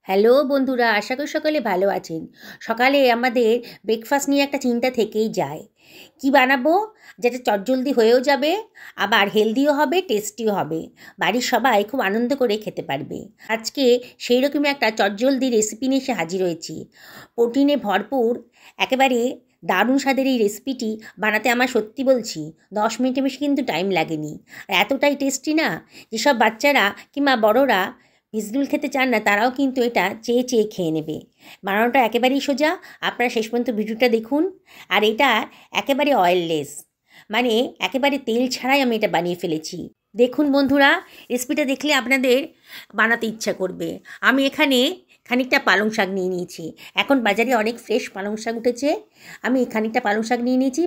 Hello বন্ধুরা, আশা করি সকলে ভালো আছেন। সকালে আমাদের ব্রেকফাস্ট নিয়ে একটা চিন্তা থেকেই যায়। কি বানাবো যেটা চটজলদি হয়েও যাবে, আবার হেলদিও হবে, টেস্টিও হবে, বাড়ির সবাই খুব আনন্দ করে খেতে পারবে। আজকে সেই রকমই একটা চটজলদি রেসিপি নিয়ে এসে হাজির হয়েছি। প্রোটিনে ভরপুর একেবারে দারুণ স্বাদের এই রেসিপিটি বানাতে আমার সত্যি বলছি 10 মিনিটের বেশি কিন্তু টাইম লাগেনি। আর এতটাই টেস্টি না, যেসব বাচ্চারা কিংবা বড়রা ভেজিটেবল খেতে চান না তারাও কিন্তু এটা চেয়ে চেয়ে খেয়ে নেবে। বানানোটা একেবারেই সোজা, আপনারা শেষ পর্যন্ত ভিডিওটা দেখুন। আর এটা একেবারে অয়েললেস, মানে একেবারে তেল ছাড়াই আমি এটা বানিয়ে ফেলেছি। দেখুন বন্ধুরা, রেসিপিটা দেখলে আপনাদের বানাতে ইচ্ছা করবে। আমি এখানে খানিকটা পালং শাক নিয়ে নিয়েছি। এখন বাজারে অনেক ফ্রেশ পালং শাক উঠেছে। আমি খানিকটা পালং শাক নিয়ে নিয়েছি।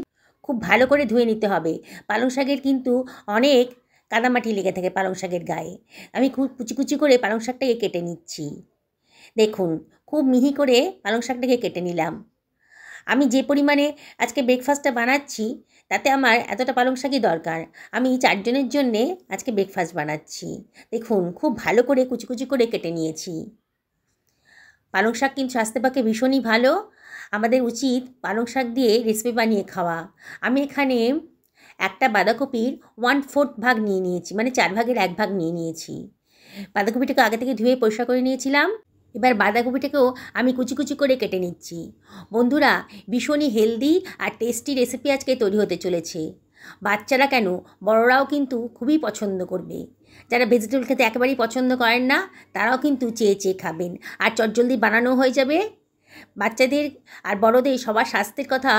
খুব ভালো করে ধুয়ে নিতে হবে। পালং শাকের কিন্তু অনেক কাদামাটি লেগে থাকে পালং শাকের গায়ে। আমি খুব কুচি কুচি করে পালং শাকটাকে কেটে নিচ্ছি। দেখুন, খুব মিহি করে পালং শাকটাকে কেটে নিলাম। আমি যে পরিমাণে আজকে ব্রেকফাস্টটা বানাচ্ছি তাতে আমার এতটা পালং শাকই দরকার। আমি 4 জনের জন্যে আজকে ব্রেকফাস্ট বানাচ্ছি। দেখুন, খুব ভালো করে কুচি কুচি করে কেটে নিয়েছি। পালং শাক কিন্তু স্বাস্থ্যের পক্ষে ভীষণই ভালো। আমাদের উচিত পালং শাক দিয়ে রেসিপি বানিয়ে খাওয়া। আমি এখানে একটা বাঁধাকপির 1/4 ভাগ নিয়ে নিয়েছি, মানে 4 ভাগের 1 ভাগ নিয়ে নিয়েছি। বাঁধাকপিটাকে আগে থেকে ধুয়ে পরিষ্কার করে নিয়েছিলাম। এবার বাঁধাকপিটাকেও আমি কুচি কুচি করে কেটে নিচ্ছি। বন্ধুরা, ভীষণই হেলদি আর টেস্টি রেসিপি আজকে তৈরি হতে চলেছে। বাচ্চারা কেন, বড়রাও কিন্তু খুবই পছন্দ করবে। যারা ভেজিটেবল খেতে একেবারেই পছন্দ করেন না তারাও কিন্তু চেয়ে চেয়ে খাবেন। আর চটজলদি বানানো হয়ে যাবে। বাচ্চাদের আর বড়দের সবার স্বাস্থ্যের কথা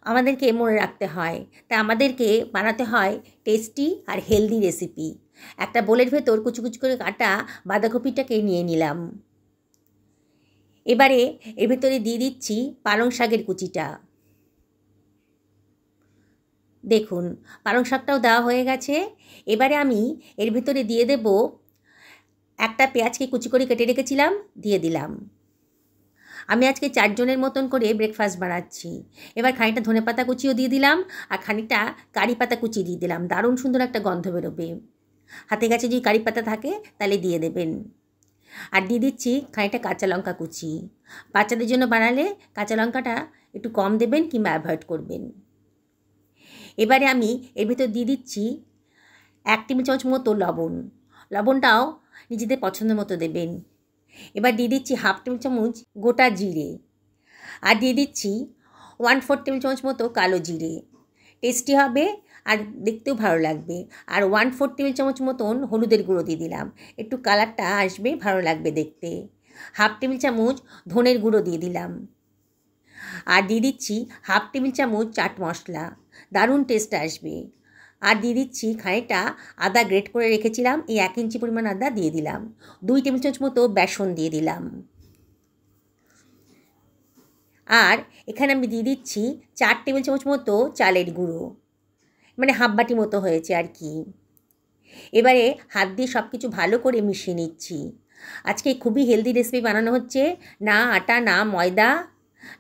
আমাদেরকে মনে রাখতে হয়, তাই আমাদেরকে বানাতে হয় টেস্টি আর হেলদি রেসিপি। একটা বোলের ভেতর কুচি কুচি করে কাটা বাঁধাকপিটাকে নিয়ে নিলাম। এবারে এর ভেতরে দিয়ে দিচ্ছি পালং শাকের কুচিটা। দেখুন, পালং শাকটাও দেওয়া হয়ে গেছে। এবারে আমি এর ভিতরে দিয়ে দেব একটা পেঁয়াজকে কুচি করে কেটে রেখেছিলাম, দিয়ে দিলাম। আমি আজকে 4 জনের মতন করে ব্রেকফাস্ট বানাচ্ছি। এবার খানিকটা ধনেপাতা কুচিও দিয়ে দিলাম আর খানিকটা কারি পাতা কুচি দিয়ে দিলাম। দারুণ সুন্দর একটা গন্ধ বেরোবে। হাতে কাছে যদি কারি পাতা থাকে তাহলে দিয়ে দেবেন। আর দিয়ে দিচ্ছি খানিকটা কাঁচা লঙ্কা কুচি। বাচ্চাদের জন্য বানালে কাঁচা লঙ্কাটা একটু কম দেবেন কিংবা অ্যাভয়েড করবেন। এবারে আমি এর ভিতর দিয়ে দিচ্ছি 1 টেবিল চামচ মতো লবণ। লবণটাও নিজেদের পছন্দ মতো দেবেন। এবার দিয়ে দিচ্ছি 1/2 টেবিল চামচ গোটা জিরে। আর দিয়ে দিচ্ছি 1/4 টেবিল চামচ মতো কালো জিরে। টেস্টি হবে আর দেখতেও ভালো লাগবে। আর 1/4 টেবিল চামচ মতন হলুদের গুঁড়ো দিয়ে দিলাম, একটু কালারটা আসবে, ভালো লাগবে দেখতে। 1/2 টেবিল চামচ ধনের গুঁড়ো দিয়ে দিলাম। আর দিয়ে দিচ্ছি 1/2 টেবিল চামচ চাট মশলা, দারুণ টেস্ট আসবে। আর দিয়ে দিচ্ছি খানিকটা আদা গ্রেট করে রেখেছিলাম, এই 1 ইঞ্চি পরিমাণ আদা দিয়ে দিলাম। 2 টেবিল চামচ মতো বেসন দিয়ে দিলাম। আর এখানে আমি দিয়ে দিচ্ছি 4 টেবিল চামচ মতো চালের গুঁড়ো, মানে হাফ বাটি মতো হয়েছে আর কি। এবারে হাত দিয়ে সব কিছু ভালো করে মিশিয়ে নিচ্ছি। আজকে খুবই হেলদি রেসিপি বানানো হচ্ছে, না আটা, না ময়দা,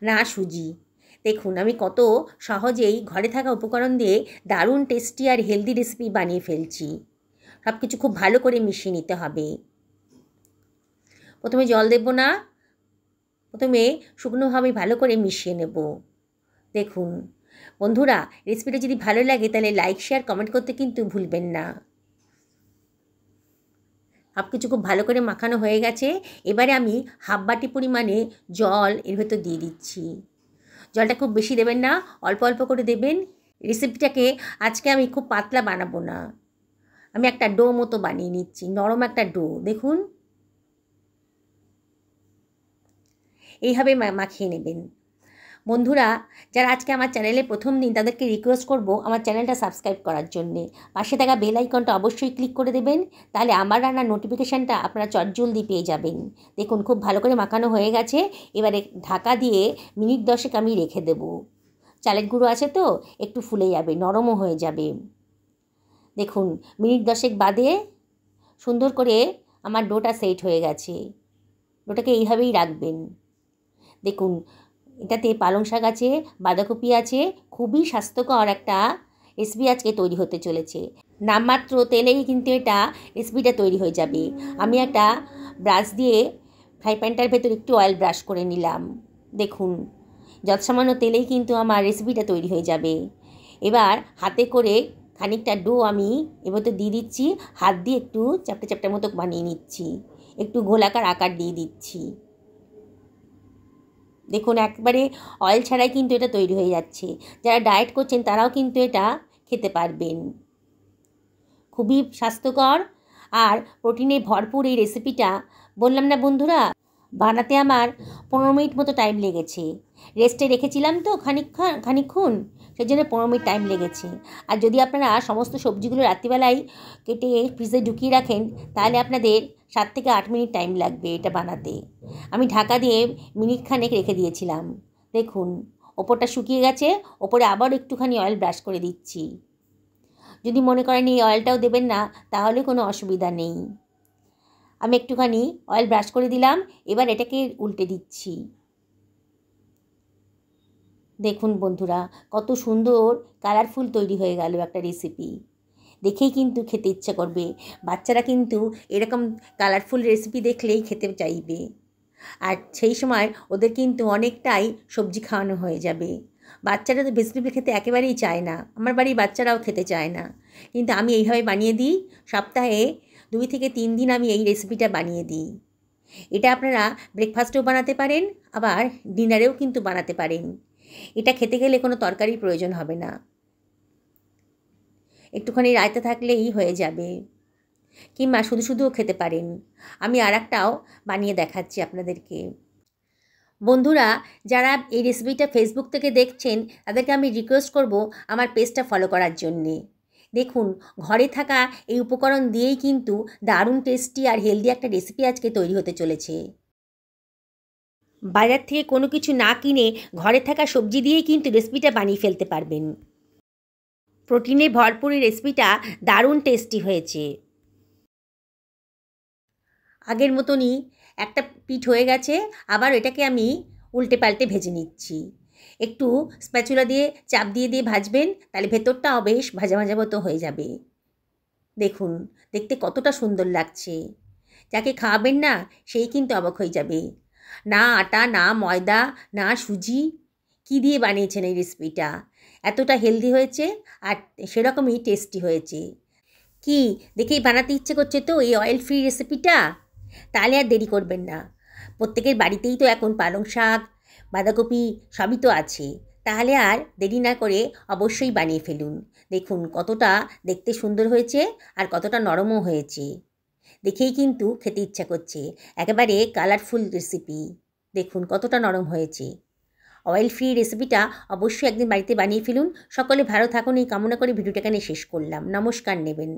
না সুজি। দেখুন আমি কত সহজেই ঘরে থাকা উপকরণ দিয়ে দারুণ টেস্টি আর হেলদি রেসিপি বানিয়ে ফেলছি। সব কিছু খুব ভালো করে মিশিয়ে নিতে হবে। প্রথমে জল দেব না, প্রথমে শুকনোভাবে ভালো করে মিশিয়ে নেব। দেখুন বন্ধুরা, রেসিপিটা যদি ভালো লাগে তাহলে লাইক, শেয়ার, কমেন্ট করতে কিন্তু ভুলবেন না। সব কিছু খুব ভালো করে মাখানো হয়ে গেছে। এবারে আমি হাফ বাটি পরিমাণে জল এর ভেতর দিয়ে দিচ্ছি। জলটা খুব বেশি দেবেন না, অল্প অল্প করে দেবেন। রেসিপিটাকে আজকে আমি খুব পাতলা বানাবো না, আমি একটা ডো মতো বানিয়ে নিচ্ছি, নরম একটা ডো। দেখুন এইভাবে মাখিয়ে নেবেন। বন্ধুরা, যারা আজকে আমার চ্যানেলে প্রথম দিন তাদেরকে রিকোয়েস্ট করব আমার চ্যানেলটা সাবস্ক্রাইব করার জন্যে। পাশে থাকা বেল আইকনটা অবশ্যই ক্লিক করে দেবেন, তাহলে আমার রান্নার নোটিফিকেশানটা আপনারা চটজলদি পেয়ে যাবেন। দেখুন খুব ভালো করে মাখানো হয়ে গেছে। এবারে ঢাকা দিয়ে মিনিট 10 আমি রেখে দেব। চালের গুঁড়ো আছে তো একটু ফুলে যাবে, নরমও হয়ে যাবে। দেখুন মিনিট 10 বাদে সুন্দর করে আমার ডোটা সেট হয়ে গেছে। ডোটাকে এইভাবেই রাখবেন। দেখুন এটাতে পালং শাক আছে, বাঁধাকপি আছে, খুবই স্বাস্থ্যকর একটা রেসিপি আজকে তৈরি হতে চলেছে। নামমাত্র তেলেই কিন্তু এটা রেসিপিটা তৈরি হয়ে যাবে। আমি একটা ব্রাশ দিয়ে ফ্রাই প্যানটার ভেতর একটু অয়েল ব্রাশ করে নিলাম। দেখুন যৎসামান্য তেলেই কিন্তু আমার রেসিপিটা তৈরি হয়ে যাবে। এবার হাতে করে খানিকটা ডো আমি এবার তো দিয়ে দিচ্ছি, হাত দিয়ে একটু চ্যাপটা চ্যাপটার মতো বানিয়ে নিচ্ছি, একটু গোলাকার আকার দিয়ে দিচ্ছি। দেখুন একবারে অয়েল ছাড়াই কিন্তু এটা তৈরি হয়ে যাচ্ছে। যারা ডায়েট করছেন তারাও কিন্তু এটা খেতে পারবেন। খুবই স্বাস্থ্যকর আর প্রোটিনে ভরপুর এই রেসিপিটা। বললাম না বন্ধুরা, বানাতে আমার 15 মিনিট মতো টাইম লেগেছে। রেস্টে রেখেছিলাম তো খানিকক্ষণ, সেই জন্য 15 মিনিট টাইম লেগেছে। আর যদি আপনারা সমস্ত সবজিগুলো রাত্রিবেলায় কেটে ফ্রিজে ঢুকিয়ে রাখেন তাহলে আপনাদের 7 থেকে 8 মিনিট টাইম লাগবে এটা বানাতে। আমি ঢাকা দিয়ে মিনিট খানেক রেখে দিয়েছিলাম। দেখুন ওপরটা শুকিয়ে গেছে, ওপরে আবার একটুখানি অয়েল ব্রাশ করে দিচ্ছি। যদি মনে করেন এই অয়েলটাও দেবেন না তাহলে কোনো অসুবিধা নেই। আমি একটুখানি অয়েল ব্রাশ করে দিলাম, এবার এটাকে উল্টে দিচ্ছি। দেখুন বন্ধুরা কত সুন্দর কালারফুল তৈরি হয়ে গেল একটা রেসিপি। দেখেই কিন্তু খেতে ইচ্ছা করবে। বাচ্চারা কিন্তু এরকম কালারফুল রেসিপি দেখলেই খেতে চাইবে। আর সেই সময় ওদের কিন্তু অনেকটাই সবজি খাওয়ানো হয়ে যাবে। বাচ্চারা তো ভেজিটেবল খেতে একেবারেই চায় না, আমার বাড়ির বাচ্চারাও খেতে চায় না, কিন্তু আমি এইভাবে বানিয়ে দিই। সপ্তাহে 2 থেকে 3 দিন আমি এই রেসিপিটা বানিয়ে দিই। এটা আপনারা ব্রেকফাস্টেও বানাতে পারেন, আবার ডিনারেও কিন্তু বানাতে পারেন। এটা খেতে গেলে কোনো তরকারির প্রয়োজন হবে না, একটুখানি রায়তা থাকলেই হয়ে যাবে, কিংবা শুধু শুধুও খেতে পারেন। আমি আরেকটাও বানিয়ে দেখাচ্ছি আপনাদেরকে। বন্ধুরা যারা এই রেসিপিটা ফেসবুক থেকে দেখছেন তাদেরকে আমি রিকোয়েস্ট করব আমার পেজটা ফলো করার জন্যে। দেখুন ঘরে থাকা এই উপকরণ দিয়েই কিন্তু দারুণ টেস্টি আর হেলদি একটা রেসিপি আজকে তৈরি হতে চলেছে। বাজার থেকে কোনো কিছু না কিনে ঘরে থাকা সবজি দিয়েই কিন্তু রেসিপিটা বানিয়ে ফেলতে পারবেন। প্রোটিনে ভরপুর এই রেসিপিটা দারুণ টেস্টি হয়েছে। আগের মতনই একটা পিঠ হয়ে গেছে, আবার এটাকে আমি উল্টে পাল্টে ভেজে নিচ্ছি। একটু স্প্যাচুলা দিয়ে চাপ দিয়ে দিয়ে ভাজবেন, তাহলে ভেতরটাও বেশ ভাজা ভাজা মতো হয়ে যাবে। দেখুন দেখতে কতটা সুন্দর লাগছে। যাকে খাওয়াবেন না সেই কিন্তু অবাক হয়ে যাবে। না আটা, না ময়দা, না সুজি, কী দিয়ে বানিয়েছেন এই রেসিপিটা? এতটা হেলদি হয়েছে আর সেরকমই টেস্টি হয়েছে। কি দেখেই বানাতে ইচ্ছে করছে তো এই অয়েল ফ্রি রেসিপিটা? তাহলে আর দেরি করবেন না। প্রত্যেকের বাড়িতেই তো এখন পালং শাক, বাঁধাকপি সবই তো আছে। তাহলে আর দেরি না করে অবশ্যই বানিয়ে ফেলুন। দেখুন কতটা দেখতে সুন্দর হয়েছে আর কতটা নরমও হয়েছে। দেখেই কিন্তু খেতে ইচ্ছা করছে। একেবারে কালারফুল রেসিপি। দেখুন কতটা নরম হয়েছে। অয়েল ফ্রি রেসিপিটা অবশ্যই একদিন বাড়িতে বানিয়ে ফেলুন। সকলে ভালো থাকুন এই কামনা করে ভিডিওটা এখানে শেষ করলাম। নমস্কার নেবেন।